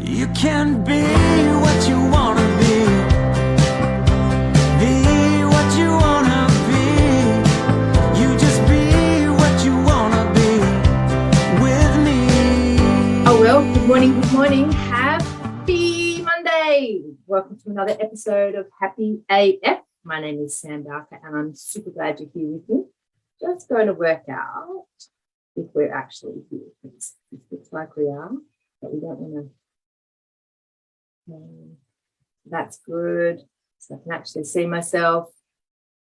You can be what you want to be. Be what you want to be. You just be what you want to be with me. Oh, well, good morning. Happy Monday. Welcome to another episode of Happy AF. My name is Sam Bowker, and I'm super glad you're here with me. Just going to work out if we're actually here. It looks like we are, but we don't want to. That's good. So I can actually see myself.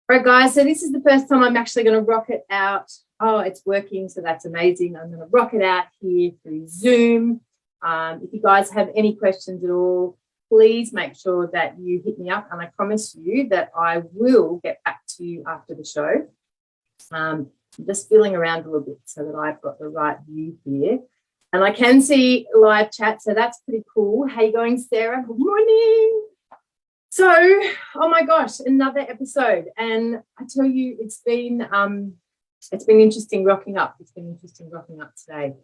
All right, guys, so this is the first time I'm actually going to rock it out. Oh, it's working, so that's amazing. I'm going to rock it out here through Zoom. If you guys have any questions at all, please make sure that you hit me up, and I promise you that I will get back to you after the show. I'm just feeling around a little bit so that I've got the right view here. And I can see live chat, so that's pretty cool. How you going, Sarah? Good morning. So, oh my gosh, another episode. And I tell you, it's been interesting rocking up. It's been interesting rocking up today.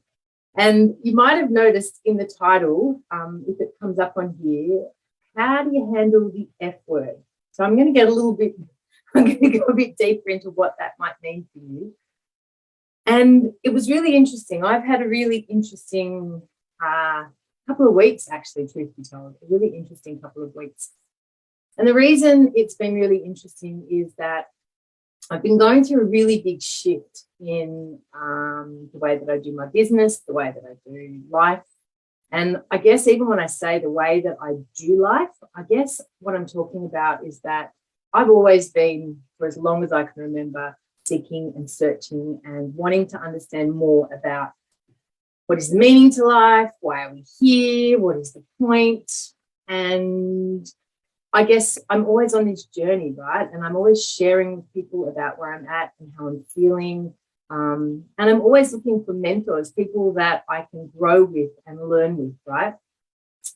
And you might have noticed in the title, if it comes up on here, how do you handle the F word? So I'm going to go a bit deeper into what that might mean for you. And it was really interesting. I've had a really interesting couple of weeks, actually, truth be told, a really interesting couple of weeks. And the reason it's been really interesting is that I've been going through a really big shift in the way that I do my business, the way that I do life. And I guess even when I say the way that I do life, I guess what I'm talking about is that I've always been, for as long as I can remember, seeking and searching and wanting to understand more about what is the meaning to life, why are we here, what is the point? And I guess I'm always on this journey, right? And I'm always sharing with people about where I'm at and how I'm feeling. And I'm always looking for mentors, people that I can grow with and learn with, right?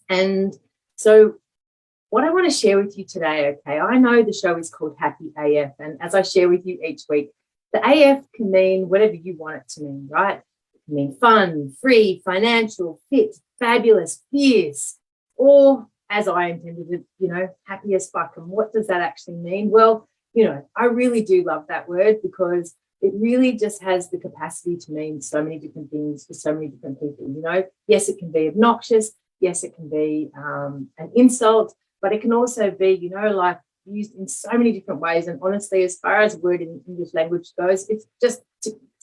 And so what I want to share with you today, okay, I know the show is called Happy AF, and as I share with you each week, the AF can mean whatever you want it to mean, right? It can mean fun, free, financial, fit, fabulous, fierce, or as I intended it, happy as fuck. And what does that actually mean? Well, I really do love that word because it really just has the capacity to mean so many different things for so many different people. Yes, it can be obnoxious. Yes, it can be an insult. But it can also be, like used in so many different ways. And honestly, as far as a word in English language goes, it's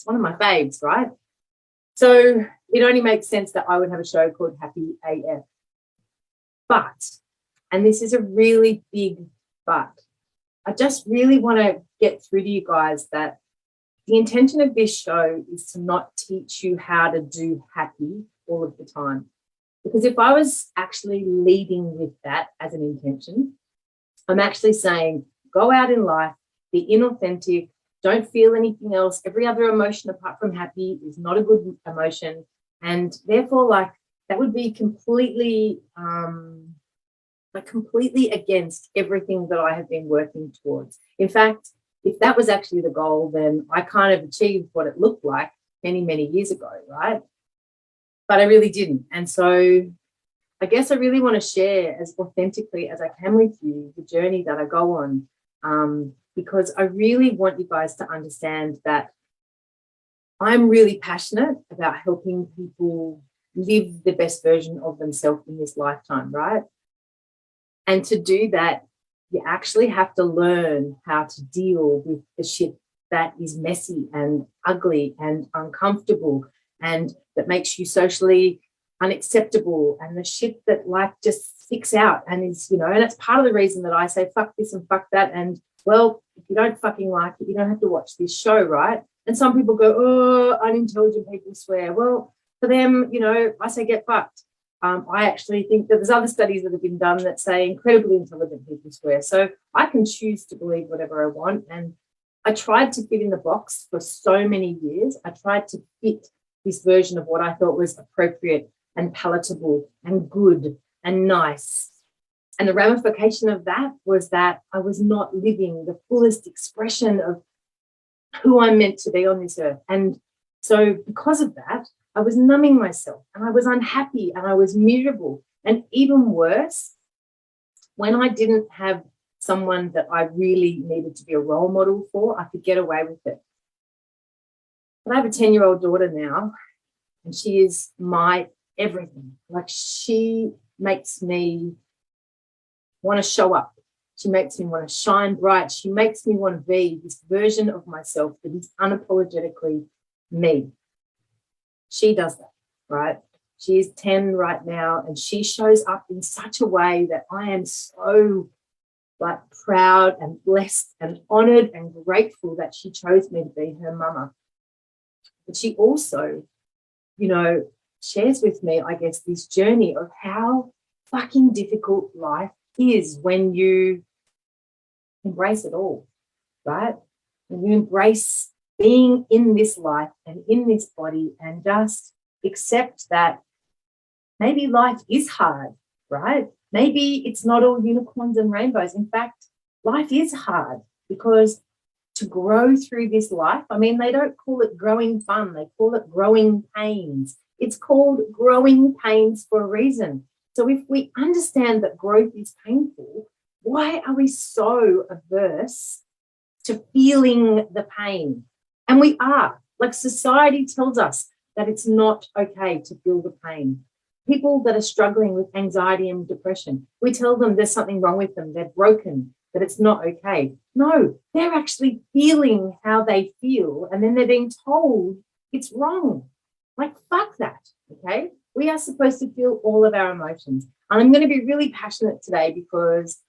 one of my faves, right? So it only makes sense that I would have a show called Happy AF. But, and this is a really big but, I just really want to get through to you guys that the intention of this show is to not teach you how to do happy all of the time. Because if I was actually leading with that as an intention, I'm actually saying, go out in life, be inauthentic, don't feel anything else. Every other emotion apart from happy is not a good emotion. And therefore, that would be completely against everything that I have been working towards. In fact, if that was actually the goal, then I kind of achieved what it looked like many, many years ago, right? But I really didn't. And so I guess I really want to share as authentically as I can with you the journey that I go on, because I really want you guys to understand that I'm really passionate about helping people live the best version of themselves in this lifetime, right? And to do that, you actually have to learn how to deal with the shit that is messy and ugly and uncomfortable and that makes you socially unacceptable, and the shit that just sticks out and is, and it's part of the reason that I say fuck this and fuck that. And well, if you don't fucking like it, you don't have to watch this show, right? And some people go, oh, unintelligent people swear. Well, for them, I say get fucked. I actually think that there's other studies that have been done that say incredibly intelligent people swear. So I can choose to believe whatever I want. And I tried to fit in the box for so many years. I tried to fit this version of what I thought was appropriate and palatable and good and nice. And the ramification of that was that I was not living the fullest expression of who I'm meant to be on this earth. And so because of that, I was numbing myself and I was unhappy and I was miserable. And even worse, when I didn't have someone that I really needed to be a role model for, I could get away with it. But I have a 10-year-old daughter now, and she is my everything. Like, she makes me want to show up. She makes me want to shine bright. She makes me want to be this version of myself that is unapologetically me. She does that, right? She is 10 right now, and she shows up in such a way that I am so proud and blessed and honored and grateful that she chose me to be her mama. But she also, shares with me, I guess, this journey of how fucking difficult life is when you embrace it all, right? When you embrace being in this life and in this body and just accept that maybe life is hard, right? Maybe it's not all unicorns and rainbows. In fact, life is hard, because to grow through this life, I mean, they don't call it growing fun, they call it growing pains. It's called growing pains for a reason. So if we understand that growth is painful, why are we so averse to feeling the pain? And we are. Like, society tells us that it's not okay to feel the pain. People that are struggling with anxiety and depression, we tell them there's something wrong with them, they're broken, that it's not okay. No, they're actually feeling how they feel, and then they're being told it's wrong. Like, fuck that, okay? We are supposed to feel all of our emotions. And I'm going to be really passionate today because,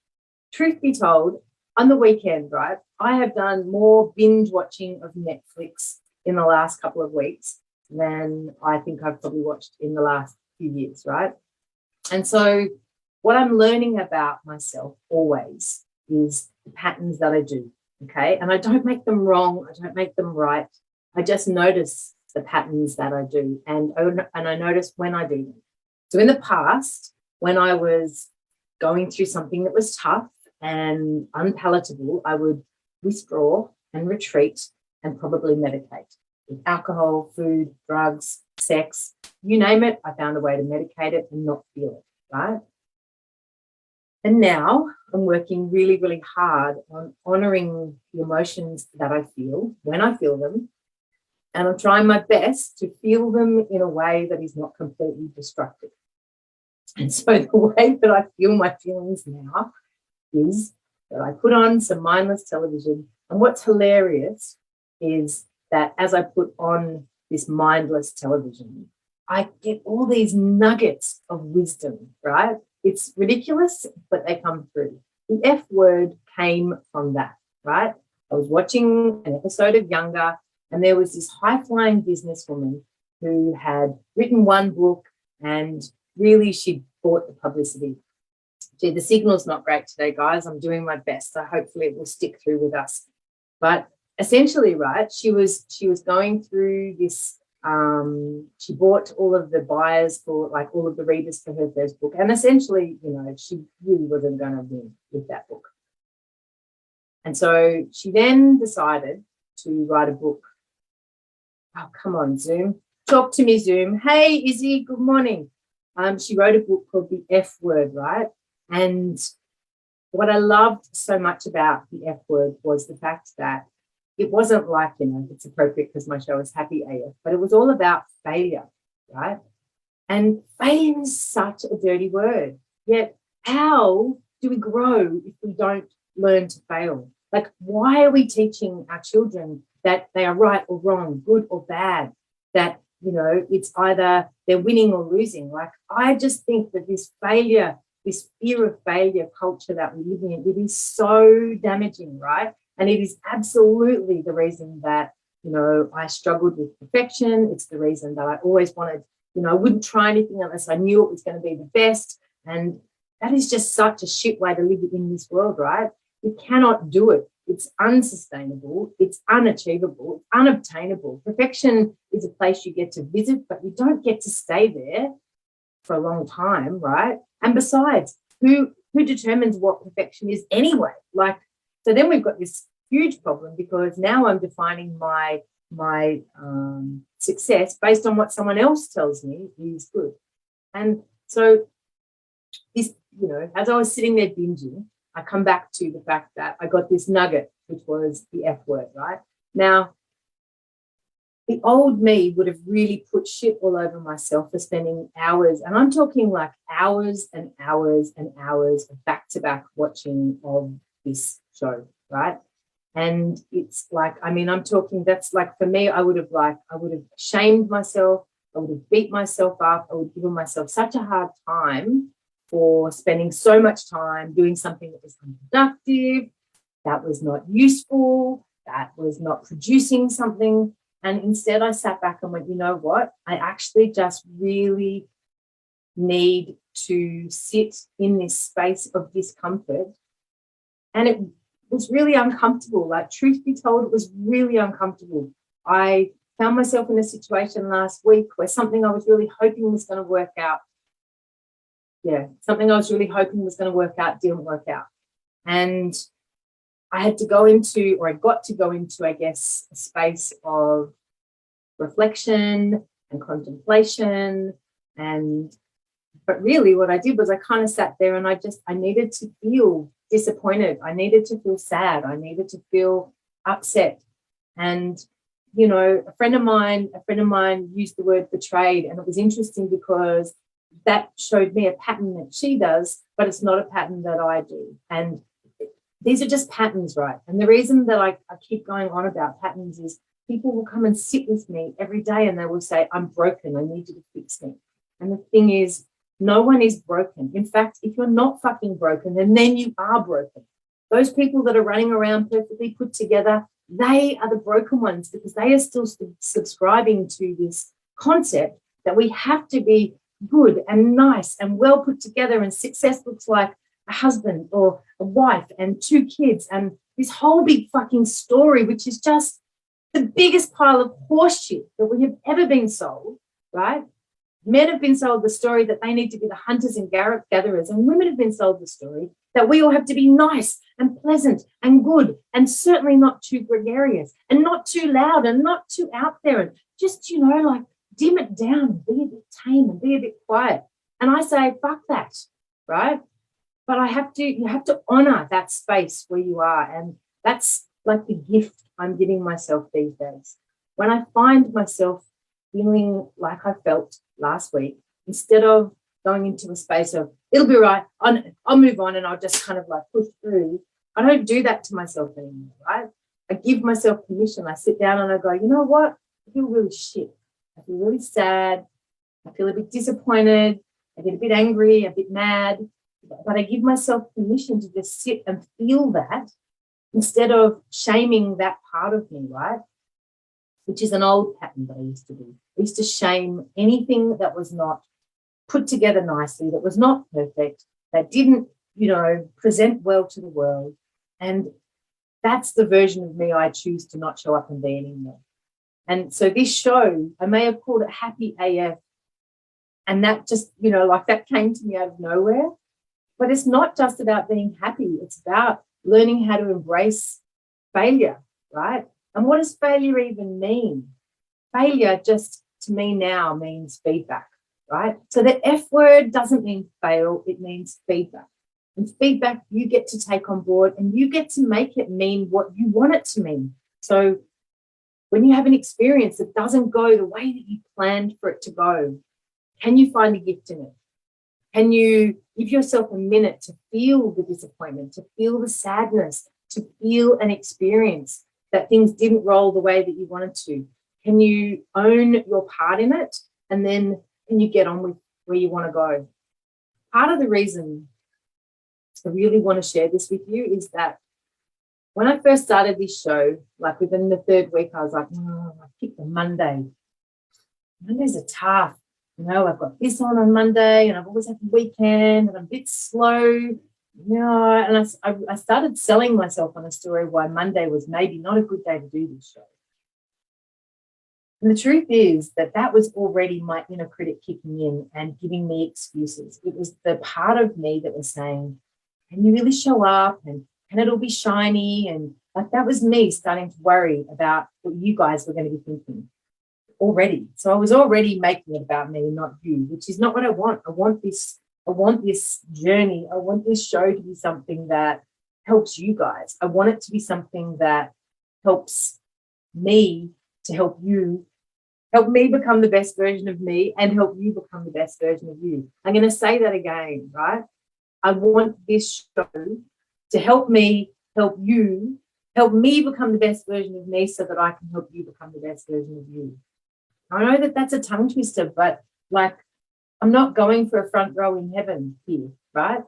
truth be told, on the weekend, right, I have done more binge watching of Netflix in the last couple of weeks than I think I've probably watched in the last few years, right? And so what I'm learning about myself always is the patterns that I do, okay? And I don't make them wrong, I don't make them right. I just notice the patterns that I do, and I notice when I do them. So in the past, when I was going through something that was tough and unpalatable, I would withdraw and retreat and probably medicate with alcohol, food, drugs, sex, you name it. I found a way to medicate it and not feel it, right? And now I'm working really, really hard on honoring the emotions that I feel when I feel them. And I'm trying my best to feel them in a way that is not completely destructive. And so the way that I feel my feelings now is that I put on some mindless television. And what's hilarious is that as I put on this mindless television, I get all these nuggets of wisdom, right? It's ridiculous, but they come through. The F word came from that, right? I was watching an episode of Younger, and there was this high-flying businesswoman who had written one book, and really she bought the publicity. Gee, the signal's not great today, guys. I'm doing my best, so hopefully it will stick through with us. But essentially, right, she was going through this. She bought all of the buyers for, like, all of the readers for her first book, and essentially, she really wasn't going to win with that book. And so she then decided to write a book. Oh, come on, Zoom. Talk to me, Zoom. Hey, Izzy, good morning. She wrote a book called The F Word, right? And what I loved so much about The F Word was the fact that it wasn't like, it's appropriate because my show is Happy AF, but it was all about failure, right? And failure is such a dirty word. Yet how do we grow if we don't learn to fail? Like, why are we teaching our children that they are right or wrong, good or bad, that, it's either they're winning or losing? Like, I just think that this failure, this fear of failure culture that we live in, it is so damaging, right? And it is absolutely the reason that, I struggled with perfection. It's the reason that I always wanted, I wouldn't try anything unless I knew it was going to be the best. And that is just such a shit way to live in this world, right? You cannot do it. It's unsustainable. It's unachievable. It's unobtainable. Perfection is a place you get to visit, but you don't get to stay there for a long time, right? And besides, who determines what perfection is anyway? Like, so then we've got this huge problem, because now I'm defining my success based on what someone else tells me is good. And so this, you know, as I was sitting there binging, I come back to the fact that I got this nugget, which was the F word, right? Now, the old me would have really put shit all over myself for spending hours, and I'm talking like hours and hours and hours of back-to-back watching of this show, right? And it's like, I mean, I'm talking, that's like, for me, I would have shamed myself, I would have beat myself up, I would have given myself such a hard time for spending so much time doing something that was unproductive, that was not useful, that was not producing something. And instead I sat back and went, you know what? I actually just really need to sit in this space of discomfort. And it was really uncomfortable. Like, truth be told, it was really uncomfortable. I found myself in a situation last week where something I was really hoping was going to work out. Yeah, something I was really hoping was going to work out didn't work out. And I had to go into, or I got to go into, I guess, a space of reflection and contemplation. But really what I did was I kind of sat there and I needed to feel disappointed. I needed to feel sad. I needed to feel upset. And, you know, a friend of mine used the word betrayed. And it was interesting because that showed me a pattern that she does, but it's not a pattern that I do. And these are just patterns, right? And the reason that I keep going on about patterns is people will come and sit with me every day and they will say, I'm broken, I need you to fix me. And the thing is, no one is broken. In fact, if you're not fucking broken, then you are broken. Those people that are running around perfectly put together, they are the broken ones, because they are still subscribing to this concept that we have to be good and nice and well put together, and success looks like a husband or a wife and 2 kids and this whole big fucking story, which is just the biggest pile of horseshit that we have ever been sold, right? Men have been sold the story that they need to be the hunters and gatherers, and women have been sold the story that we all have to be nice and pleasant and good, and certainly not too gregarious and not too loud and not too out there, and just, you know, like dim it down and be a bit tame and be a bit quiet. And I say, fuck that, right? But you have to honor that space where you are. And that's like the gift I'm giving myself these days. When I find myself feeling like I felt last week, instead of going into a space of, it'll be right, I'll move on and I'll just kind of like push through, I don't do that to myself anymore, right? I give myself permission. I sit down and I go, you know what? I feel really shit. I feel really sad. I feel a bit disappointed. I get a bit angry, a bit mad. But I give myself permission to just sit and feel that, instead of shaming that part of me, right? Which is an old pattern that I used to do. I used to shame anything that was not put together nicely, that was not perfect, that didn't, you know, present well to the world. And that's the version of me I choose to not show up and be anymore. And so this show, I may have called it Happy AF, and that just, you know, like that came to me out of nowhere. But it's not just about being happy. It's about learning how to embrace failure, right? And what does failure even mean? Failure just, to me now, means feedback, right? So the F word doesn't mean fail, it means feedback. And feedback you get to take on board, and you get to make it mean what you want it to mean. So when you have an experience that doesn't go the way that you planned for it to go, can you find a gift in it? Can you give yourself a minute to feel the disappointment, to feel the sadness, to feel an experience that things didn't roll the way that you wanted to? Can you own your part in it? And then can you get on with where you want to go? Part of the reason I really want to share this with you is that when I first started this show, like within the 3rd week, I was like, I picked a Monday. Mondays are tough. You know, I've got this on Monday, and I've always had the weekend, and I'm a bit slow, you know. And I started selling myself on a story why Monday was maybe not a good day to do this show. And the truth is that was already my inner critic kicking in and giving me excuses. It was the part of me that was saying, can you really show up, and can it all be shiny? And like, that was me starting to worry about what you guys were going to be thinking already. So I was already making it about me, not you, which is not what I want. I want this I want this journey, I want this show to be something that helps you guys. I want it to be something that helps me to help you, help me become the best version of me and help you become the best version of you. I'm going to say that again, right? I want this show to help me, help you, help me become the best version of me so that I can help you become the best version of you. I know that that's a tongue twister, but like, I'm not going for a front row in heaven here, right?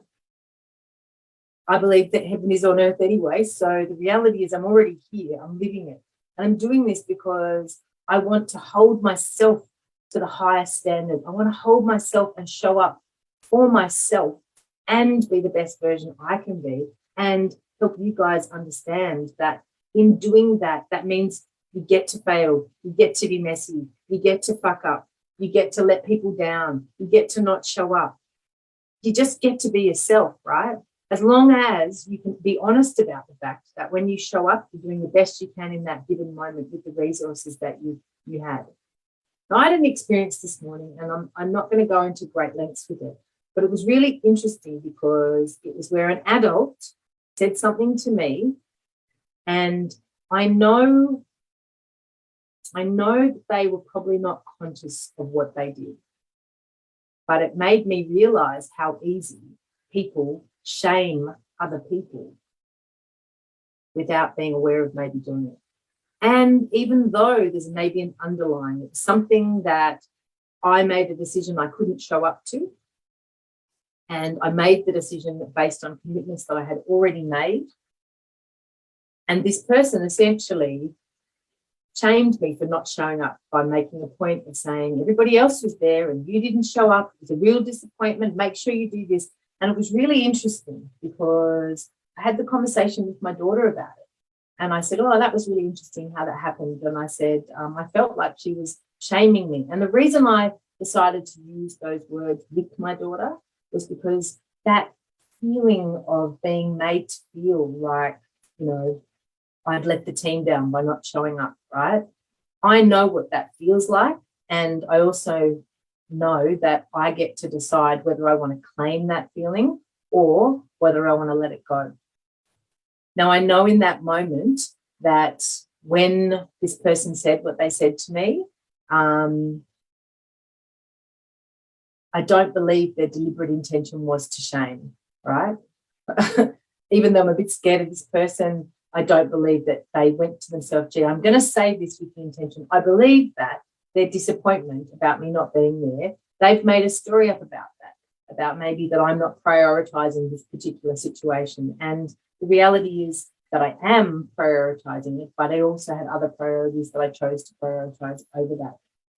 I believe that heaven is on earth anyway. So the reality is I'm already here. I'm living it. And I'm doing this because I want to hold myself to the highest standard. I want to hold myself and show up for myself and be the best version I can be and help you guys understand that in doing that, that means you get to fail, you get to be messy, you get to fuck up, you get to let people down, you get to not show up. You just get to be yourself, right? As long as you can be honest about the fact that when you show up, you're doing the best you can in that given moment with the resources that you had. Now, I had an experience this morning, and I'm not going to go into great lengths with it, but it was really interesting because it was where an adult said something to me, and I know that they were probably not conscious of what they did, but it made me realize how easy people shame other people without being aware of maybe doing it. And even though there's maybe an underlying, it's something that I made a decision I couldn't show up to. And I made the decision based on commitments that I had already made. And this person essentially shamed me for not showing up by making a point of saying everybody else was there and you didn't show up. It was a real disappointment. Make sure you do this. And it was really interesting because I had the conversation with my daughter about it. And I said, oh, that was really interesting how that happened. And I said, I felt like she was shaming me. And the reason I decided to use those words with my daughter was because that feeling of being made to feel like, you know, I'd let the team down by not showing up, right? I know what that feels like. And I also know that I get to decide whether I want to claim that feeling or whether I want to let it go. Now, I know in that moment that when this person said what they said to me, I don't believe their deliberate intention was to shame, right? Even though I'm a bit scared of this person, I don't believe that they went to themselves, gee, I'm going to say this with the intention. I believe that their disappointment about me not being there, they've made a story up about that, about maybe that I'm not prioritizing this particular situation. And the reality is that I am prioritizing it, but I also had other priorities that I chose to prioritize over that.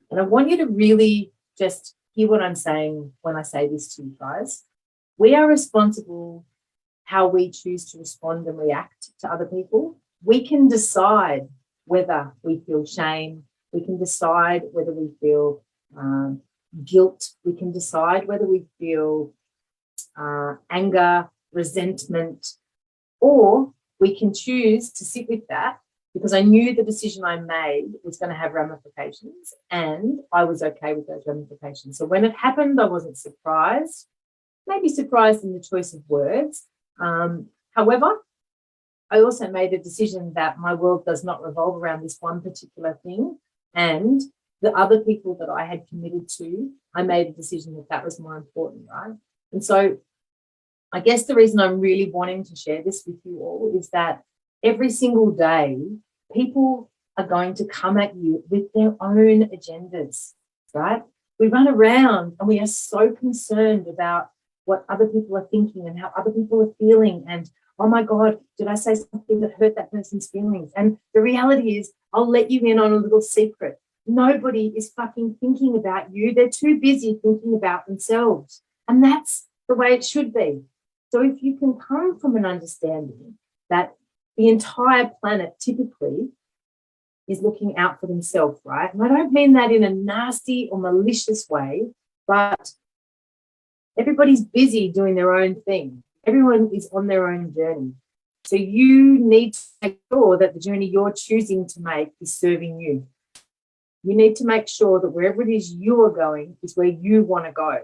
And I want you to really just hear what I'm saying when I say this to you guys. We are responsible how we choose to respond and react to other people. We can decide whether we feel shame. We can decide whether we feel guilt. We can decide whether we feel anger, resentment, or we can choose to sit with that because I knew the decision I made was going to have ramifications and I was okay with those ramifications. So when it happened, I wasn't surprised, maybe surprised in the choice of words. However, I also made a decision that my world does not revolve around this one particular thing, and the other people that I had committed to, I made a decision that that was more important, right? And so I guess the reason I'm really wanting to share this with you all is that every single day, people are going to come at you with their own agendas, right? We run around and we are so concerned about what other people are thinking and how other people are feeling. And, oh my God, did I say something that hurt that person's feelings? And the reality is, I'll let you in on a little secret. Nobody is fucking thinking about you. They're too busy thinking about themselves. And that's the way it should be. So if you can come from an understanding that the entire planet typically is looking out for themselves, right? And I don't mean that in a nasty or malicious way, but everybody's busy doing their own thing. Everyone is on their own journey. So you need to make sure that the journey you're choosing to make is serving you. You need to make sure that wherever it is you are going is where you want to go.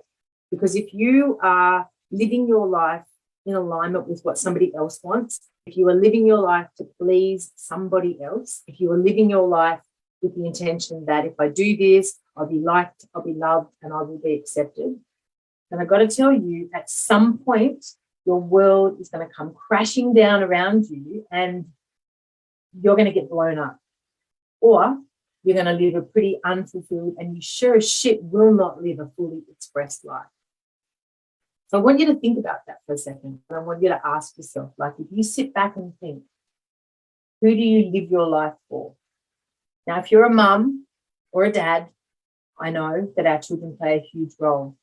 Because if you are living your life in alignment with what somebody else wants, if you are living your life to please somebody else, if you are living your life with the intention that if I do this, I'll be liked, I'll be loved, and I will be accepted, then I've got to tell you, at some point, your world is going to come crashing down around you and you're going to get blown up. Or you're going to live a pretty unfulfilled, and you sure as shit will not live a fully expressed life. So I want you to think about that for a second. And I want you to ask yourself, like, if you sit back and think, who do you live your life for? Now, if you're a mum or a dad, I know that our children play a huge role.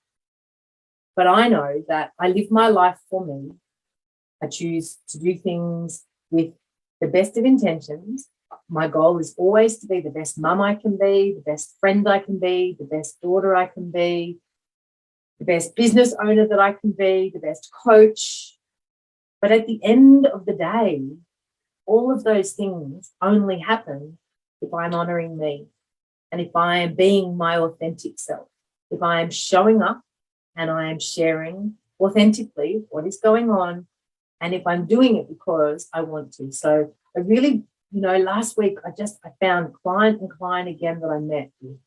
But I know that I live my life for me. I choose to do things with the best of intentions. My goal is always to be the best mum I can be, the best friend I can be, the best daughter I can be, the best business owner that I can be, the best coach. But at the end of the day, all of those things only happen if I'm honoring me and if I am being my authentic self, if I am showing up and I am sharing authentically what is going on, and if I'm doing it because I want to. So I really, last week I found client again that I met with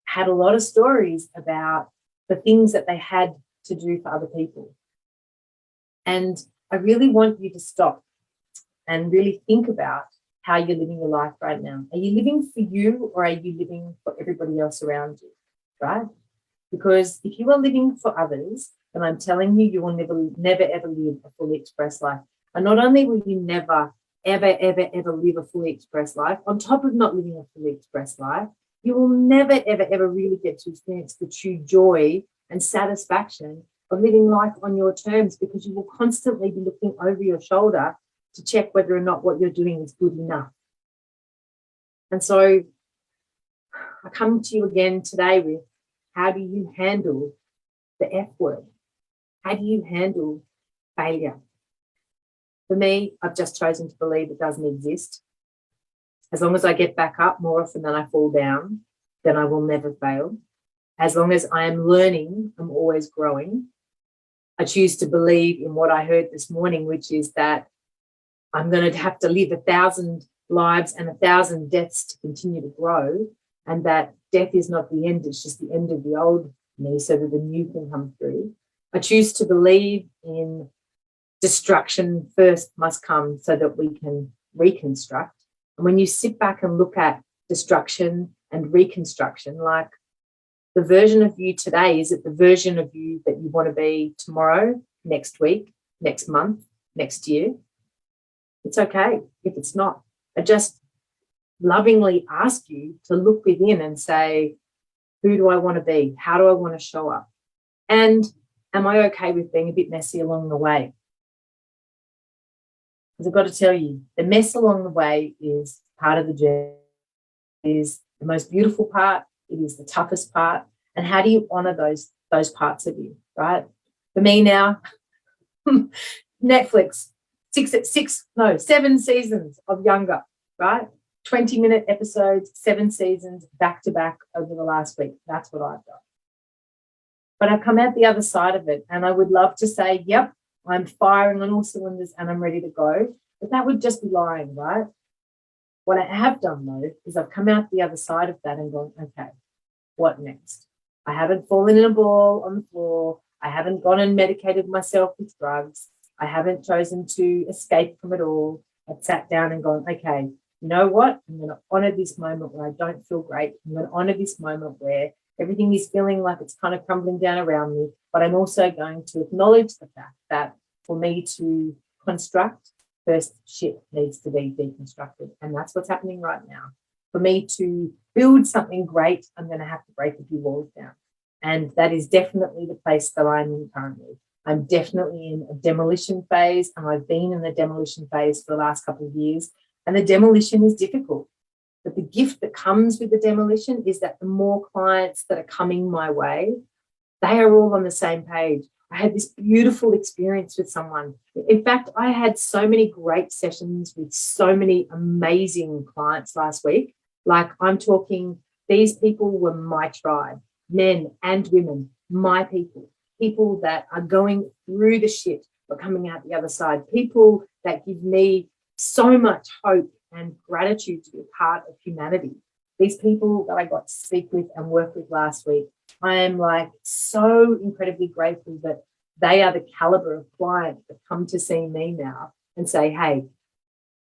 had a lot of stories about the things that they had to do for other people. And I really want you to stop and really think about how you're living your life right now. Are you living for you, or are you living for everybody else around you, right? Because if you are living for others, then I'm telling you, you will never, ever live a fully expressed life. And not only will you never, ever, ever, ever live a fully expressed life, on top of not living a fully expressed life, you will never, ever, ever really get to experience the true joy and satisfaction of living life on your terms, because you will constantly be looking over your shoulder to check whether or not what you're doing is good enough. And so I come to you again today with, how do you handle the F word? How do you handle failure? For me, I've just chosen to believe it doesn't exist. As long as I get back up more often than I fall down, then I will never fail. As long as I am learning, I'm always growing. I choose to believe in what I heard this morning, which is that I'm going to have to live 1,000 lives and 1,000 deaths to continue to grow, and that death is not the end, it's just the end of the old me so that the new can come through. I choose to believe in destruction first must come so that we can reconstruct. And when you sit back and look at destruction and reconstruction, like, the version of you today, is it the version of you that you want to be tomorrow, next week, next month, next year? It's okay if it's not. I just lovingly ask you to look within and say, who do I want to be? How do I want to show up? And am I okay with being a bit messy along the way? Because I've got to tell you, the mess along the way is part of the journey. It is the most beautiful part. It is the toughest part. And how do you honor those parts of you, right? For me now, Netflix, 7 seasons of Younger, right? 20-minute episodes, 7 seasons back to back over the last week. That's what I've done. But I've come out the other side of it, and I would love to say, yep, I'm firing on all cylinders and I'm ready to go. But that would just be lying, right? What I have done, though, is I've come out the other side of that and gone, okay, what next? I haven't fallen in a ball on the floor. I haven't gone and medicated myself with drugs. I haven't chosen to escape from it all. I've sat down and gone, okay, you know what? I'm going to honor this moment where I don't feel great. I'm going to honor this moment where everything is feeling like it's kind of crumbling down around me. But I'm also going to acknowledge the fact that for me to construct, first shit needs to be deconstructed. And that's what's happening right now. For me to build something great, I'm going to have to break a few walls down. And that is definitely the place that I'm in currently. I'm definitely in a demolition phase, and I've been in the demolition phase for the last couple of years. And the demolition is difficult. But the gift that comes with the demolition is that the more clients that are coming my way, they are all on the same page. I had this beautiful experience with someone. In fact, I had so many great sessions with so many amazing clients last week. Like, I'm talking, these people were my tribe. men and women, my people, people that are going through the shit but coming out the other side, people that give me so much hope and gratitude to be a part of humanity. These people that I got to speak with and work with last week, I am like so incredibly grateful that they are the caliber of client that come to see me now and say, hey,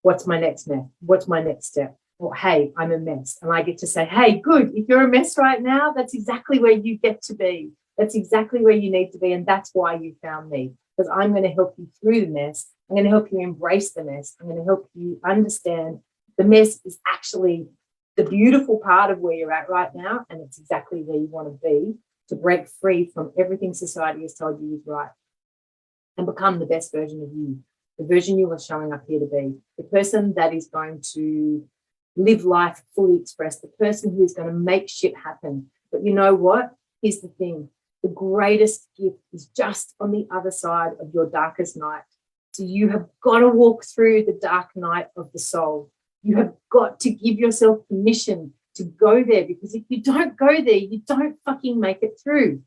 what's my next step? What's my next step? Or, hey, I'm a mess. And I get to say, hey, good. If you're a mess right now, that's exactly where you get to be. That's exactly where you need to be. And that's why you found me, because I'm going to help you through the mess. I'm going to help you embrace the mess. I'm going to help you understand the mess is actually the beautiful part of where you're at right now. And it's exactly where you want to be to break free from everything society has told you is right and become the best version of you, the version you are showing up here to be, the person that is going to live life fully expressed, the person who is going to make shit happen. But you know what? Here's the thing. The greatest gift is just on the other side of your darkest night. So you have got to walk through the dark night of the soul. You have got to give yourself permission to go there, because if you don't go there, you don't fucking make it through.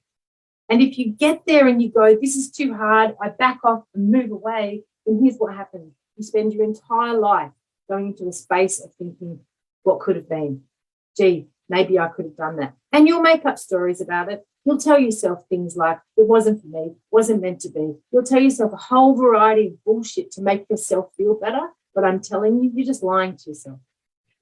And if you get there and you go, this is too hard, I back off and move away, then here's what happens. You spend your entire life going into a space of thinking, what could have been? Gee, maybe I could have done that. And you'll make up stories about it. You'll tell yourself things like, it wasn't for me, wasn't meant to be. You'll tell yourself a whole variety of bullshit to make yourself feel better. But I'm telling you, you're just lying to yourself.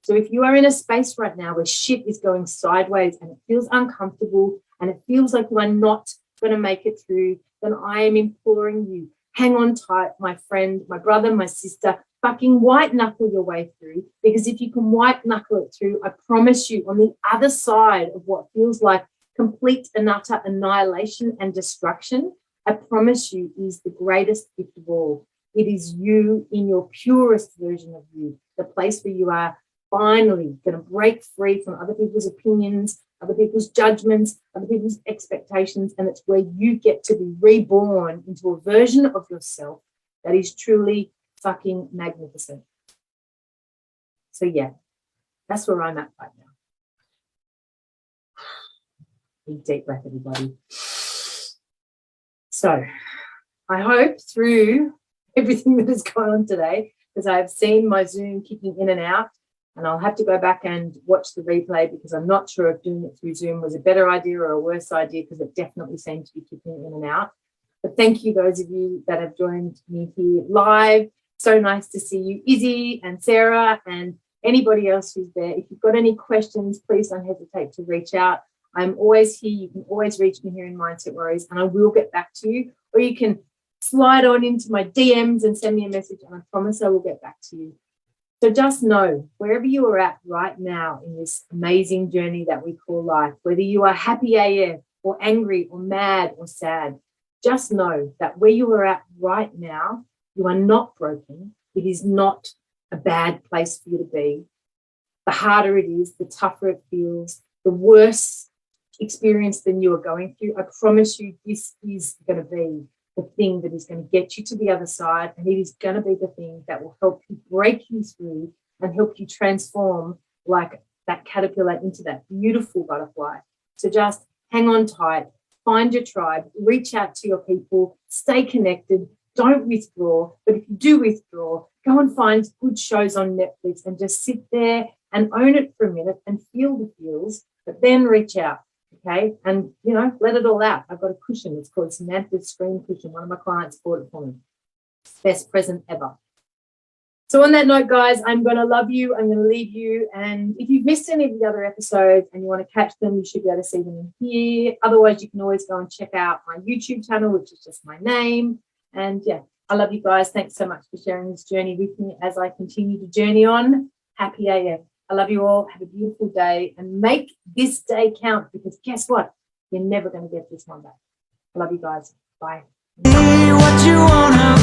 So if you are in a space right now where shit is going sideways and it feels uncomfortable and it feels like you are not going to make it through, then I am imploring you, hang on tight, my friend, my brother, my sister, fucking white knuckle your way through. Because if you can white knuckle it through, I promise you, on the other side of what feels like complete and utter annihilation and destruction, I promise you, is the greatest gift of all. It is you in your purest version of you, the place where you are finally going to break free from other people's opinions, other people's judgments, other people's expectations, and it's where you get to be reborn into a version of yourself that is truly fucking magnificent. So yeah, that's where I'm at right now. Big deep breath, everybody. So I hope through everything that has gone on today, because I have seen my Zoom kicking in and out, and I'll have to go back and watch the replay, because I'm not sure if doing it through Zoom was a better idea or a worse idea, because it definitely seemed to be kicking in and out. But thank you, those of you that have joined me here live. So nice to see you, Izzy and Sarah and anybody else who's there. If you've got any questions, please don't hesitate to reach out. I'm always here. You can always reach me here in Mindset Worries, and I will get back to you. Or you can slide on into my DMs and send me a message, and I promise I will get back to you. So just know, wherever you are at right now in this amazing journey that we call life, whether you are happy AF or angry or mad or sad, just know that where you are at right now, you are not broken. It is not a bad place for you to be. The harder it is, the tougher it feels, the worse experience than you are going through, I promise you this is going to be the thing that is going to get you to the other side, and it is going to be the thing that will help you break you through and help you transform like that caterpillar into that beautiful butterfly. So just hang on tight, find your tribe, reach out to your people, stay connected, don't withdraw. But if you do withdraw, go and find good shows on Netflix and just sit there and own it for a minute and feel the feels, but then reach out. Okay, and let it all out. I've got a cushion. It's called Samantha's Scream Cushion. One of my clients bought it for me. Best present ever. So on that note, guys, I'm going to love you. I'm going to leave you. And if you've missed any of the other episodes and you want to catch them, you should be able to see them in here. Otherwise, you can always go and check out my YouTube channel, which is just my name. And yeah, I love you guys. Thanks so much for sharing this journey with me as I continue to journey on. Happy AF. I love you all. Have a beautiful day and make this day count, because guess what? You're never going to get this one back. I love you guys. Bye. Be what you wanna